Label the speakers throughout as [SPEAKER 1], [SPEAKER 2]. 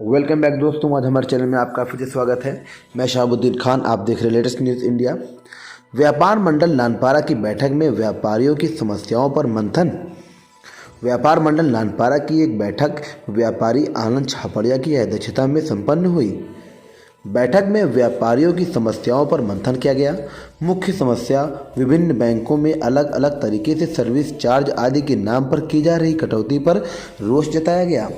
[SPEAKER 1] Welcome back दोस्तों, आज हमारे चैनल में आपका फिर से स्वागत है। मैं शहाबुद्दीन खान, आप देख रहे हैं लेटेस्ट न्यूज़ इंडिया। व्यापार मंडल नानपारा की बैठक में व्यापारियों की समस्याओं पर मंथन। व्यापार मंडल नानपारा की एक बैठक व्यापारी आनंद छापड़िया की अध्यक्षता में संपन्न हुई। बैठक में व्यापारियों की समस्याओं पर मंथन किया गया। मुख्य समस्या विभिन्न बैंकों में अलग अलग तरीके से सर्विस चार्ज आदि के नाम पर की जा रही कटौती पर रोष जताया गया।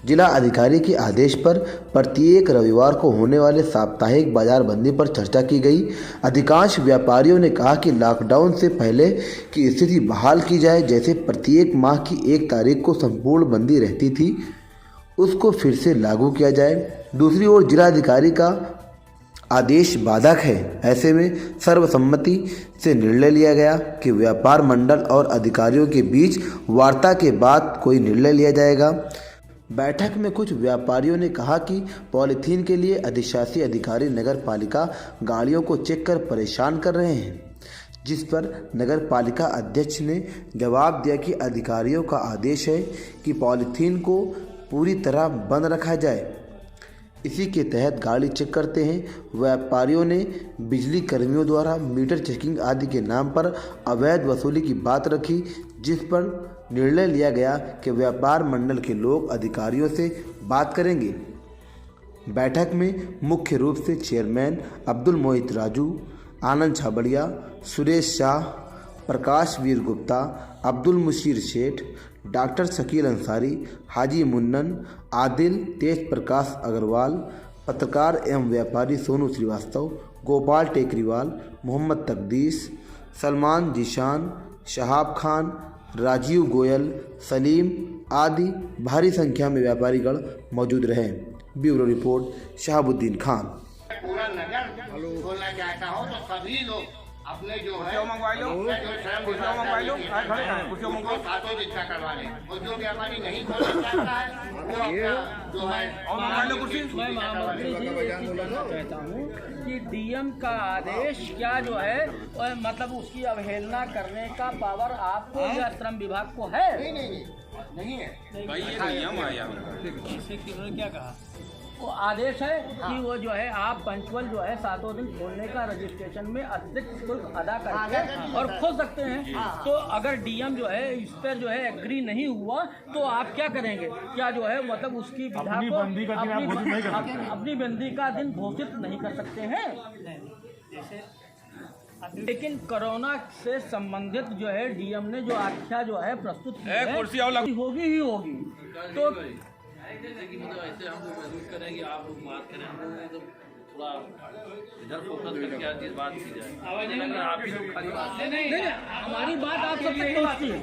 [SPEAKER 1] जिला अधिकारी के आदेश पर प्रत्येक रविवार को होने वाले साप्ताहिक बाजारबंदी पर चर्चा की गई। अधिकांश व्यापारियों ने कहा कि लॉकडाउन से पहले की स्थिति बहाल की जाए, जैसे प्रत्येक माह की 1 तारीख को संपूर्ण बंदी रहती थी, उसको फिर से लागू किया जाए। दूसरी ओर जिलाधिकारी का आदेश बाधक है। ऐसे में सर्वसम्मति से निर्णय लिया गया कि व्यापार मंडल और अधिकारियों के बीच वार्ता के बाद कोई निर्णय लिया जाएगा। बैठक में कुछ व्यापारियों ने कहा कि पॉलीथीन के लिए अधिशासी अधिकारी नगर पालिका गाड़ियों को चेक कर परेशान कर रहे हैं, जिस पर नगर पालिका अध्यक्ष ने जवाब दिया कि अधिकारियों का आदेश है कि पॉलीथीन को पूरी तरह बंद रखा जाए, इसी के तहत गाड़ी चेक करते हैं। व्यापारियों ने बिजली कर्मियों द्वारा मीटर चेकिंग आदि के नाम पर अवैध वसूली की बात रखी, जिस पर निर्णय लिया गया कि व्यापार मंडल के लोग अधिकारियों से बात करेंगे। बैठक में मुख्य रूप से चेयरमैन अब्दुल मोहित राजू, आनंद छाबड़िया, सुरेश शाह, प्रकाश वीर गुप्ता, अब्दुल मुशीर शेठ, डॉक्टर शकील अंसारी, हाजी मुन्नन, आदिल, तेज प्रकाश अग्रवाल, पत्रकार एवं व्यापारी सोनू श्रीवास्तव, गोपाल टेकरीवाल, मोहम्मद तकदीस, सलमान जीशान, शहाब खान, राजीव गोयल, सलीम आदि भारी संख्या में व्यापारीगण मौजूद रहे। Bureau report, Shahabuddin Khan.
[SPEAKER 2] पूरा नगर बोलना चाहता हूँ तो सभी लोग अपने जो है सातों रिक्शा करवा लें, और जो व्यापारी नहीं खोलना चाहता है वो जो है
[SPEAKER 3] कहता हूँ कि डीएम का आदेश क्या जो है मतलब उसकी अवहेलना करने का पावर आपको या श्रम विभाग को है?
[SPEAKER 2] नहीं है।
[SPEAKER 3] क्या कहा? वो आदेश है कि वो जो है आप पंचुअल जो है 7 दिन खोलने का रजिस्ट्रेशन में अतिरिक्त शुल्क अदा करके और खोल सकते हैं। तो अगर डीएम जो है इस पर जो है एग्री नहीं हुआ तो आप क्या करेंगे? क्या जो है मतलब उसकी विधा को अपनी बंदी का दिन घोषित नहीं कर सकते हैं? लेकिन कोरोना से संबंधित जो है डीएम ने जो आख्या जो है प्रस्तुत की है होगी ही होगी। तो
[SPEAKER 4] जैसे कि मतलब ऐसे हम लोग महसूस करें कि आप लोग बात करें, हम लोग तो थोड़ा इधर फोकस करके हर चीज़ बात की जाए। आप ही लोग खाली बात नहीं,
[SPEAKER 3] हमारी बात आप सबसे पहुँचती है।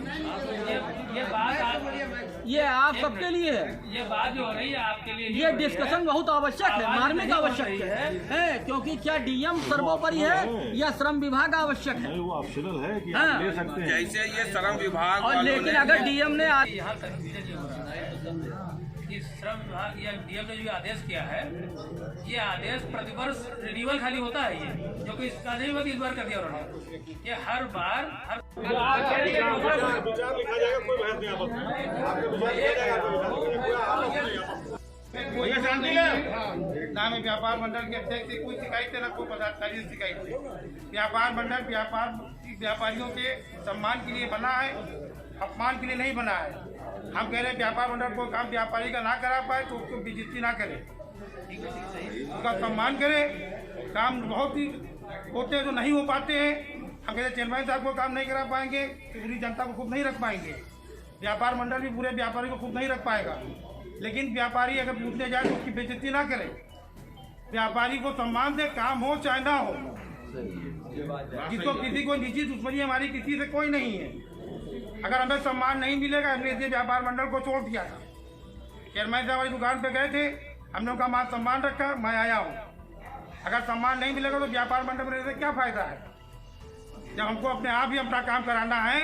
[SPEAKER 3] ये आप सबके लिए है।
[SPEAKER 4] ये बात जो हो रही है आपके लिए,
[SPEAKER 3] ये डिस्कशन बहुत आवश्यक है, मार्मिक आवश्यक है, क्योंकि क्या डीएम सर्वोपरि है या श्रम विभाग आवश्यक है?
[SPEAKER 5] वो ऑप्शनल है कि
[SPEAKER 3] हाँ।
[SPEAKER 5] आप ले सकते हैं।
[SPEAKER 6] जैसे ये श्रम विभाग
[SPEAKER 3] और लेकिन अगर डीएम ने
[SPEAKER 4] यहाँ तक चीज़ें जो हो रहा है कि श्रम विभाग या डीएम ने जो आदेश किया है, ये आदेश प्रतिवर्ष रिन्यूअल खाली होता है, ये जो कि इसका नहीं हुआ कि इस बार कर दिया उन्होंने। ये हर बार
[SPEAKER 5] विचार लिखा जाएगा, कोई बहस नहीं। आपका विचार लिखा जाएगा।
[SPEAKER 2] नाम है व्यापार मंडल के अध्यक्ष से कोई शिकायत है, ना कोई पदाधिकारी से शिकायत है। व्यापार मंडल व्यापारियों के सम्मान के लिए बना है, अपमान के लिए नहीं बना है। हम कह रहे हैं व्यापार मंडल को काम व्यापारी का ना करा पाए तो उसको बेइज्जती ना करे, उसका सम्मान करे। काम बहुत ही होते हैं जो नहीं हो पाते हैं। हम कह रहे चेयरमैन साहब को काम नहीं करा पाएंगे तो पूरी जनता को खुद नहीं रख पाएंगे। व्यापार मंडल भी पूरे व्यापारी को खुद नहीं रख पाएगा। लेकिन व्यापारी अगर पूछने जाए तो उसकी बेइज्जती ना करे, व्यापारी को सम्मान दे, काम हो चाहे ना हो। जिसको किसी को निजी दुश्मनी हमारी किसी से कोई नहीं है। अगर हमें सम्मान नहीं मिलेगा, हमने इसलिए व्यापार मंडल को छोड़ दिया था। चेयरमैन साहब हमारी दुकान पे गए थे, हमने उनका मान सम्मान रखा, मैं आया हूँ। अगर सम्मान नहीं मिलेगा तो व्यापार मंडल में रहने से क्या फायदा है? जब हमको अपने आप ही अपना काम कराना है,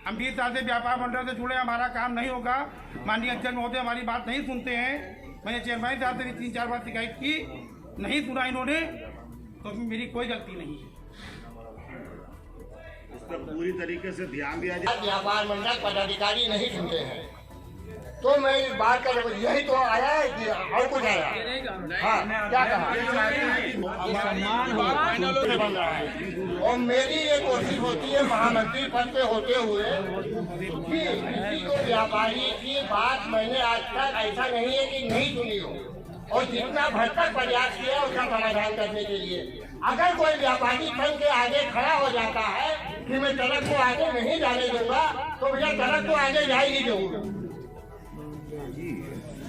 [SPEAKER 2] हम 20 साल से व्यापार मंडल से जुड़े, हमारा काम नहीं होगा। माननीय अध्यक्ष महोदय हमारी बात नहीं सुनते हैं। मैंने चेयरमैन साहब से भी 3-4 बार शिकायत की, नहीं सुना इन्होंने, तो मेरी कोई गलती नहीं है।
[SPEAKER 5] उस पर पूरी तरीके से ध्यान दिया जाए।
[SPEAKER 2] व्यापार मंडल पदाधिकारी नहीं सुनते हैं।
[SPEAKER 6] तो मैं इस बात का यही तो आया है कि और कुछ आया। हाँ, क्या कहा? और मेरी ये कोशिश होती है महामंत्री पद पे होते हुए कि किसी को व्यापारी की बात मैंने आज तक ऐसा नहीं है कि नहीं सुनी हो, और जितना भरसक प्रयास किया उसका समाधान करने के लिए। अगर कोई व्यापारी संघ के आगे खड़ा हो जाता है कि मैं सड़क को आगे नहीं जाने दूंगा, तो भैया सड़क को आगे जाएगी जरूर,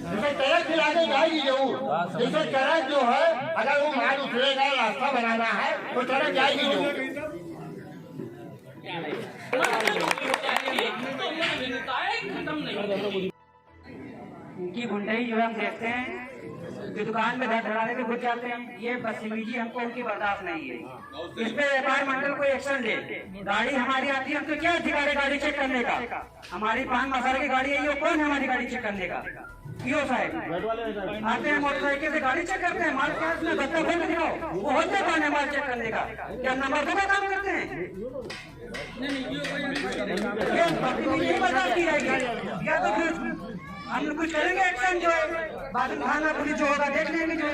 [SPEAKER 6] जैसे सड़क फिर आगे जाएगी जरूर। जैसे सड़क जो है अगर वो माल उतरेगा, रास्ता बनाना है तो सड़क जाएगी जरूर।
[SPEAKER 7] उनकी गुंडई जो हम देखते हैं कि दुकान में धड़ाने के घुस जाते हैं, ये बदतमीजी हमको उनकी बर्दाश्त नहीं है। इस पे व्यापार मंडल को एक्शन ले। गाड़ी हमारी आती है, हम तो क्या अधिकार है गाड़ी चेक करने का? हमारी पान मसाले की गाड़ी है, ये कौन है हमारी गाड़ी चेक करने का? क्यों साहब आते हैं मोटरसाइकिल से गाड़ी चेक करते हैं, माल क्या उसमें बच्चा खोल के दिखाओ, वो होते कौन है माल चेक करने का? क्या नंबर दो का काम करते हैं? ये बर्दाश्त की जाएगी या तो फिर हम कुछ करेंगे एक्शन, जो बाद में थाना पुलिस जो होगा देख लेंगे। जो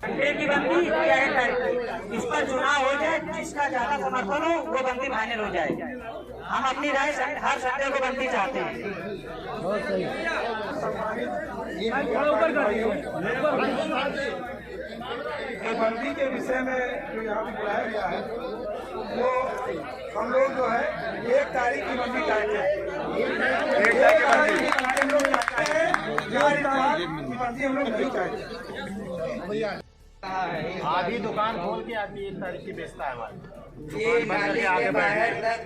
[SPEAKER 7] घंटे की बंदी या एक तारीख इस पर चुनाव हो जाए, जिसका ज्यादा समर्थन हो वो बंदी फाइनल हो जाए। हम अपनी राय हर संडे को बंदी चाहते हैं।
[SPEAKER 2] बंदी के विषय में जो यहाँ पे बुलाया गया है वो हम लोग जो है 1 तारीख की बंदी चाहते हैं। 1 तारीख की हम लोग चाहते हैं, बंदी हम लोग नहीं चाहते।
[SPEAKER 5] आधी दुकान खोल के आदमी 1 तारीख की बेचता है हमारे।
[SPEAKER 8] ये नाली के बाहर तक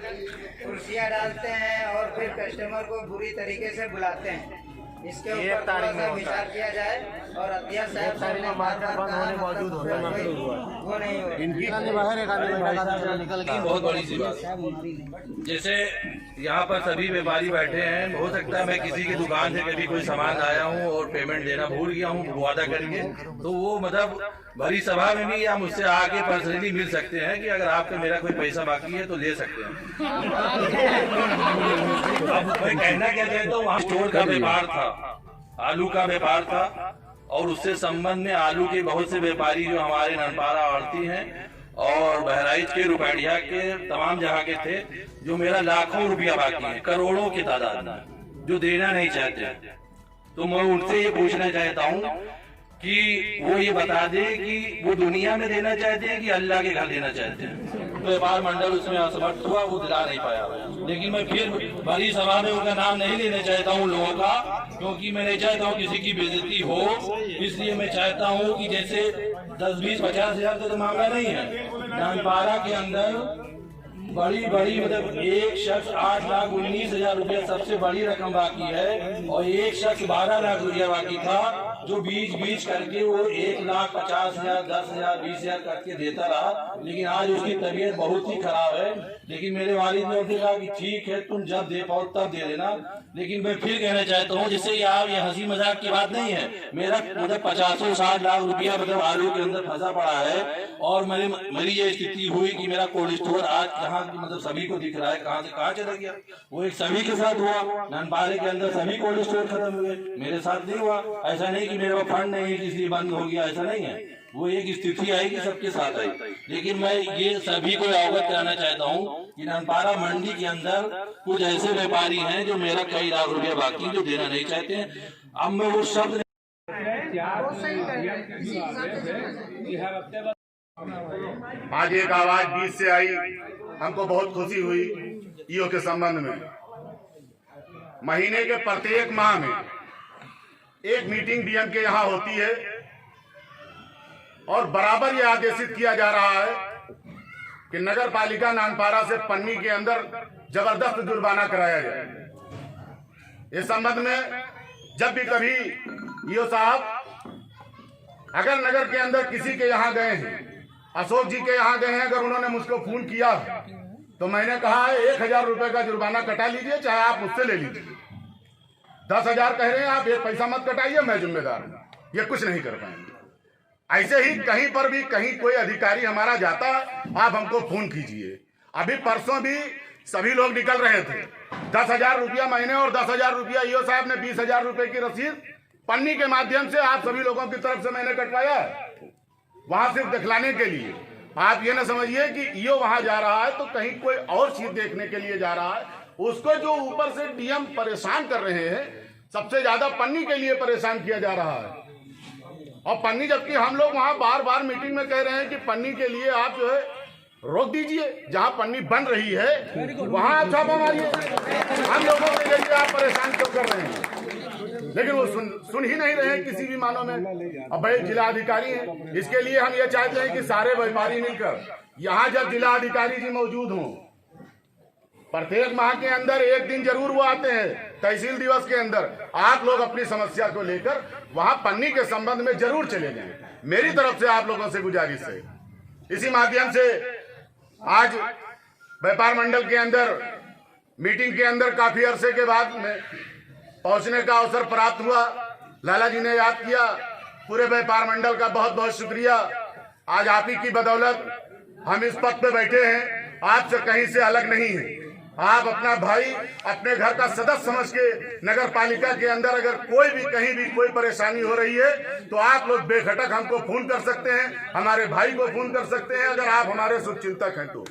[SPEAKER 8] कुर्सियां डालते हैं और फिर कस्टमर को बुरी तरीके से बुलाते हैं। इसके ऊपर थोड़ा सा विचार किया जाए और अध्यक्ष साहब सामने मार्केट बंद होने मौजूद होता है, वो नहीं हो
[SPEAKER 5] इनकी बाहर एक आदमी निकल गई।
[SPEAKER 9] बहुत बड़ी सी बात, जैसे यहाँ पर सभी व्यापारी बैठे हैं, हो सकता है मैं किसी की दुकान से कभी कोई सामान आया हूँ और पेमेंट देना भूल गया हूँ वादा करके, तो वो मतलब बड़ी सभा में भी या मुझसे आके पर्सनली मिल सकते हैं कि अगर आपका मेरा कोई पैसा बाकी है तो ले सकते हैं। अब मैं कहना क्या चाहता हूँ, वहाँ स्टोर का व्यापार था, आलू का व्यापार था, और उससे संबंध में आलू के बहुत से व्यापारी जो हमारे ननपारा आड़ती हैं और बहराइच के रुपैडिया के तमाम जगह के थे, जो मेरा लाखों रुपया बाकी है, करोड़ों की तादाद में, जो देना नहीं चाहते। तो मैं उनसे ये पूछना चाहता हूँ कि वो ये बता दे कि वो दुनिया में देना चाहते हैं कि अल्लाह के घर देना चाहते हैं। तो व्यापार मंडल उसमें असमर्थ हुआ, वो दिला नहीं पाया। लेकिन मैं फिर बड़ी सभा में उनका नाम नहीं लेना चाहता हूँ लोगों का, क्योंकि मैं नहीं चाहता हूँ किसी की बेइज्जती हो। इसलिए मैं चाहता हूँ कि जैसे 10, 20, 50 हजार का तो मामला नहीं है, ननपारा के अंदर बड़ी मतलब एक शख्स 8,19,000 रुपया सबसे बड़ी रकम बाकी है, और एक शख्स 12 लाख रुपया बाकी था, जो बीच करके वो 1,50,000, 10,000, 20,000 करके देता रहा। लेकिन आज उसकी तबीयत बहुत ही खराब है। लेकिन मेरे वालिद ने उनसे कहा कि ठीक है, तुम जब दे पाओ तब दे देना। लेकिन मैं फिर कहना चाहता हूँ, जिससे यार ये हंसी मजाक की बात नहीं है, मेरा मतलब 50-60 लाख रुपया मतलब आलू के अंदर फंसा पड़ा है, और मेरी ये स्थिति हुई कि मेरा कोल्ड स्टोर आज कहाँ मतलब सभी को दिख रहा है, कहाँ से कहाँ चला गया। वो एक सभी के साथ हुआ, ननपारे के अंदर सभी कोल्ड स्टोर खत्म हुए, मेरे साथ नहीं हुआ। ऐसा नहीं कि मेरे पास फंड नहीं है इसलिए बंद हो गया, ऐसा नहीं है। वो एक स्थिति आई कि सबके साथ आई। लेकिन मैं ये सभी को अवगत कराना चाहता हूँ कि ननपारा मंडी के अंदर कुछ ऐसे व्यापारी हैं जो मेरा कई लाख रुपया बाकी जो देना नहीं चाहते हैं। अब मैं वो शब्द
[SPEAKER 5] आज एक आवाज बीच से आई, हमको बहुत खुशी हुई ईओ के संबंध में। महीने के प्रत्येक माह में एक मीटिंग डीएम के यहाँ होती है, और बराबर ये आदेशित किया जा रहा है कि नगर पालिका नानपारा से पन्नी के अंदर जबरदस्त जुर्माना कराया जाए। इस संबंध में जब भी कभी ईओ साहब अगर नगर के अंदर किसी के यहाँ गए हैं, अशोक जी के यहाँ गए हैं, अगर उन्होंने मुझको फोन किया तो मैंने कहा है 1,000 रुपए का जुर्माना कटा लीजिए, चाहे आप मुझसे ले लीजिए। 10,000 कह रहे हैं आप, एक पैसा मत कटाइए, मैं जिम्मेदार हूं, ये कुछ नहीं कर पाएंगे। ऐसे ही कहीं पर भी कहीं कोई अधिकारी हमारा जाता, आप हमको फोन कीजिए। अभी परसों भी सभी लोग निकल रहे थे। 10,000 रुपया महीने और 10,000 रुपया ईओ साहब ने 20,000 रुपए की रसीद पन्नी के माध्यम से आप सभी लोगों की तरफ से मैंने कटवाया है, वहां सिर्फ दिखलाने के लिए। आप ये ना समझिए कि ईओ वहां जा रहा है तो कहीं कोई और चीज देखने के लिए जा रहा है। उसको जो ऊपर से डीएम परेशान कर रहे हैं, सबसे ज्यादा पन्नी के लिए परेशान किया जा रहा है। और पन्नी, जबकि हम लोग वहां बार बार मीटिंग में कह रहे हैं कि पन्नी के लिए आप जो है रोक दीजिए, जहां पन्नी बन रही है वहां आप छापा मारिए। हम लोगों के जरिए आप परेशान क्यों कर रहे हैं? लेकिन वो सुन ही नहीं रहे हैं किसी भी मानों में। अब भाई जिला अधिकारी हैं, इसके लिए हम ये चाहते हैं कि सारे व्यापारी मिलकर यहाँ जब जिला अधिकारी जी मौजूद हों, प्रत्येक माह के अंदर एक दिन जरूर वो आते हैं, तहसील दिवस के अंदर आप लोग अपनी समस्या को लेकर वहां पन्नी के संबंध में जरूर चले जाएं। मेरी तरफ से आप लोगों से गुजारिश है। इसी माध्यम से आज व्यापार मंडल के अंदर मीटिंग के अंदर काफी अरसे के बाद में पहुंचने का अवसर प्राप्त हुआ। लाला जी ने याद किया, पूरे व्यापार मंडल का बहुत बहुत शुक्रिया। आज आप ही की बदौलत हम इस पद पे बैठे हैं, आपसे कहीं से अलग नहीं है। आप अपना भाई, अपने घर का सदस्य समझ के नगर पालिका के अंदर अगर कोई भी कहीं भी कोई परेशानी हो रही है तो आप लोग बेखटक हमको फोन कर सकते हैं, हमारे भाई को फोन कर सकते हैं, अगर आप हमारे शुभचिंतक हैं तो।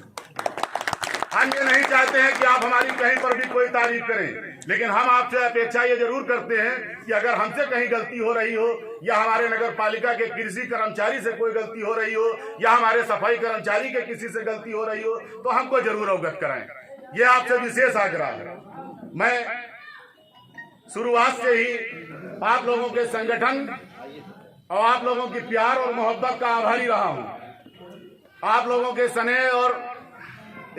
[SPEAKER 5] हम ये नहीं चाहते हैं कि आप हमारी कहीं पर भी कोई तारीफ करें, लेकिन हम आपसे अपेक्षा ये जरूर करते हैं कि अगर हमसे कहीं गलती हो रही हो, या हमारे नगर पालिका के कृषि कर्मचारी से कोई गलती हो रही हो, या हमारे सफाई कर्मचारी के किसी से गलती हो रही हो, तो हमको जरूर अवगत कराएं। ये आपसे विशेष आग्रह है। मैं शुरुआत से ही आप लोगों के संगठन और आप लोगों की प्यार और मोहब्बत का आभारी रहा हूं। आप लोगों के स्नेह और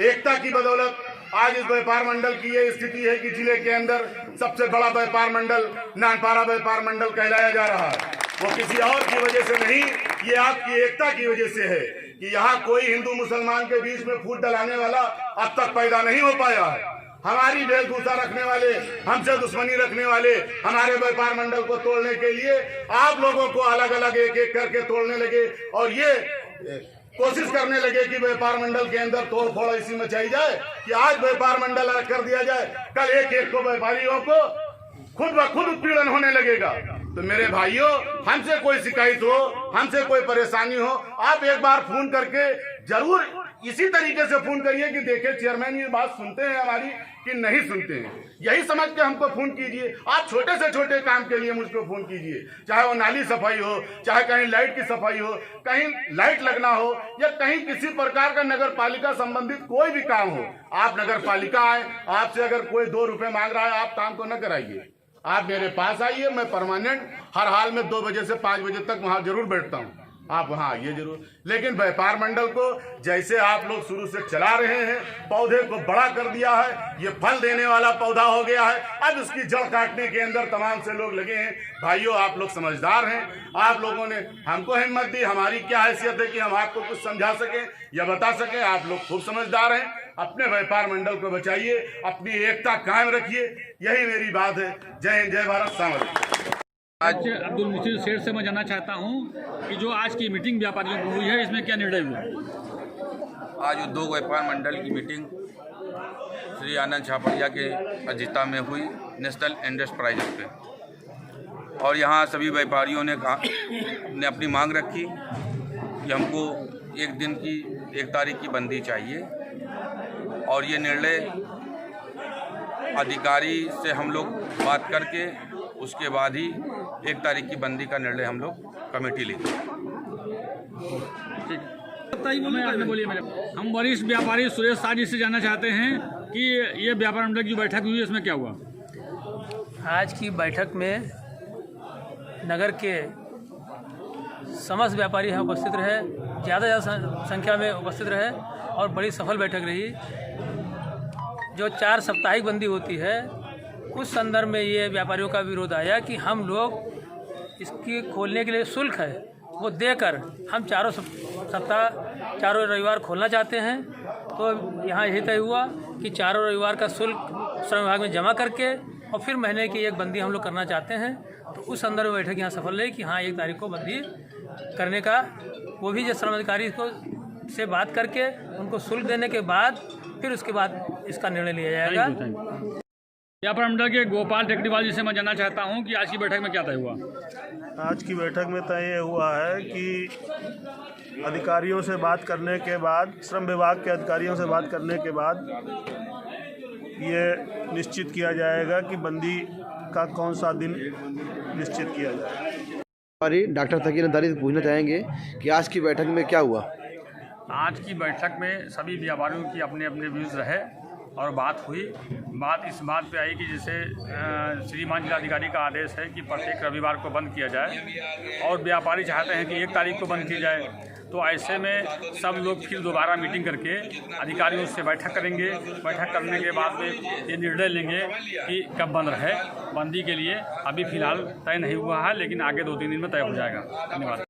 [SPEAKER 5] एकता की बदौलत आज इस व्यापार मंडल की ये स्थिति है कि जिले के अंदर सबसे बड़ा व्यापार मंडल नानपारा व्यापार मंडल कहलाया जा रहा है। वो किसी और की वजह से नहीं, ये आपकी एकता की वजह से है कि यहाँ कोई हिंदू मुसलमान के बीच में फूट डलाने वाला अब तक पैदा नहीं हो पाया है। हमारी वेशभूषा रखने वाले, हमसे दुश्मनी रखने वाले हमारे व्यापार मंडल को तोड़ने के लिए आप लोगों को अलग अलग एक एक करके तोड़ने लगे और ये कोशिश करने लगे कि व्यापार मंडल के अंदर तोड़ फोड़ ऐसी मचाई जाए कि आज व्यापार मंडल अलग कर दिया जाए, कल एक एक को व्यापारियों को खुद ब खुद उत्पीड़न होने लगेगा। तो मेरे भाइयों, हमसे कोई शिकायत हो, हमसे कोई परेशानी हो, आप एक बार फोन करके जरूर इसी तरीके से फोन करिए कि देखे चेयरमैन ये बात सुनते हैं हमारी कि नहीं सुनते हैं। यही समझ के हमको फोन कीजिए। आप छोटे से छोटे काम के लिए मुझको फोन कीजिए, चाहे वो नाली सफाई हो, चाहे कहीं लाइट की सफाई हो, कहीं लाइट लगना हो, या कहीं किसी प्रकार का नगर पालिका संबंधित कोई भी काम हो। आप नगर पालिका आए, आपसे अगर कोई 2 रुपए मांग रहा है, आप काम को न कराइए, आप मेरे पास आइए। मैं परमानेंट हर हाल में 2 बजे से 5 बजे तक वहां जरूर बैठता हूं, आप वहां आइए जरूर। लेकिन व्यापार मंडल को जैसे आप लोग शुरू से चला रहे हैं, पौधे को बड़ा कर दिया है, ये फल देने वाला पौधा हो गया है, अब इसकी जड़ काटने के अंदर तमाम से लोग लगे हैं। भाइयों, आप लोग समझदार हैं, आप लोगों ने हमको हिम्मत दी। हमारी क्या हैसियत है कि हम आपको कुछ समझा सकें या बता सकें? आप लोग खूब समझदार हैं। अपने व्यापार मंडल को बचाइए, अपनी एकता कायम रखिए, यही मेरी बात है। जय हिंद, जय भारत, सामने।
[SPEAKER 10] आज अब्दुल मुसीर शेर से मैं जानना चाहता हूं कि जो आज की मीटिंग व्यापारियों की हुई है, इसमें क्या निर्णय हुआ?
[SPEAKER 11] आज उद्योग व्यापार मंडल की मीटिंग श्री आनंद छापड़िया के अध्यक्षता में हुई नेशनल एंटरप्राइजेज पे, और यहाँ सभी व्यापारियों ने अपनी मांग रखी कि हमको एक दिन की 1 तारीख की बंदी चाहिए, और ये निर्णय अधिकारी से हम लोग बात करके उसके बाद ही 1 तारीख की बंदी का निर्णय हम लोग कमेटी ली।
[SPEAKER 10] हम वरिष्ठ व्यापारी सुरेश शाह जी से जानना चाहते हैं कि ये व्यापार मंडल की बैठक हुई, इसमें क्या हुआ?
[SPEAKER 4] आज की बैठक में नगर के समस्त व्यापारी यहाँ उपस्थित रहे, ज़्यादा संख्या में उपस्थित रहे और बड़ी सफल बैठक रही। जो 4 साप्ताहिक बंदी होती है, उस संदर्भ में ये व्यापारियों का विरोध आया कि हम लोग इसकी खोलने के लिए शुल्क है वो देकर हम चारों सप्ताह चारों रविवार खोलना चाहते हैं। तो यहाँ यही तय हुआ कि चारों रविवार का शुल्क श्रम विभाग में जमा करके और फिर महीने की 1 बंदी हम लोग करना चाहते हैं। तो उस संदर्भ में बैठक यहाँ सफल रही कि हाँ 1 तारीख को बंदी करने का, वो भी जो श्रम अधिकारी को से बात करके उनको शुल्क देने के बाद फिर उसके बाद इसका निर्णय लिया जाएगा।
[SPEAKER 10] व्यापार मंडल के गोपाल टेकरीवाल जी से मैं जानना चाहता हूँ कि आज की बैठक में क्या तय हुआ।
[SPEAKER 12] आज की बैठक में तय हुआ है कि अधिकारियों से बात करने के बाद, श्रम विभाग के अधिकारियों से बात करने के बाद ये निश्चित किया जाएगा कि बंदी का कौन सा दिन निश्चित किया जाए।
[SPEAKER 1] और डॉक्टर तकीर अंसारी से पूछना चाहेंगे कि आज की बैठक में क्या हुआ।
[SPEAKER 10] आज की बैठक में सभी व्यापारियों की अपने अपने व्यूज़ रहे और बात हुई। बात इस बात पे आई कि जैसे श्रीमान जिलाधिकारी का आदेश है कि प्रत्येक रविवार को बंद किया जाए और व्यापारी चाहते हैं कि 1 तारीख को बंद की जाए, तो ऐसे में सब लोग फिर दोबारा मीटिंग करके अधिकारियों से बैठक करेंगे। बैठक करने के बाद में ये निर्णय लेंगे कि कब बंद रहे। बंदी के लिए अभी फ़िलहाल तय नहीं हुआ है, लेकिन आगे 2-3 दिन में तय हो जाएगा। धन्यवाद।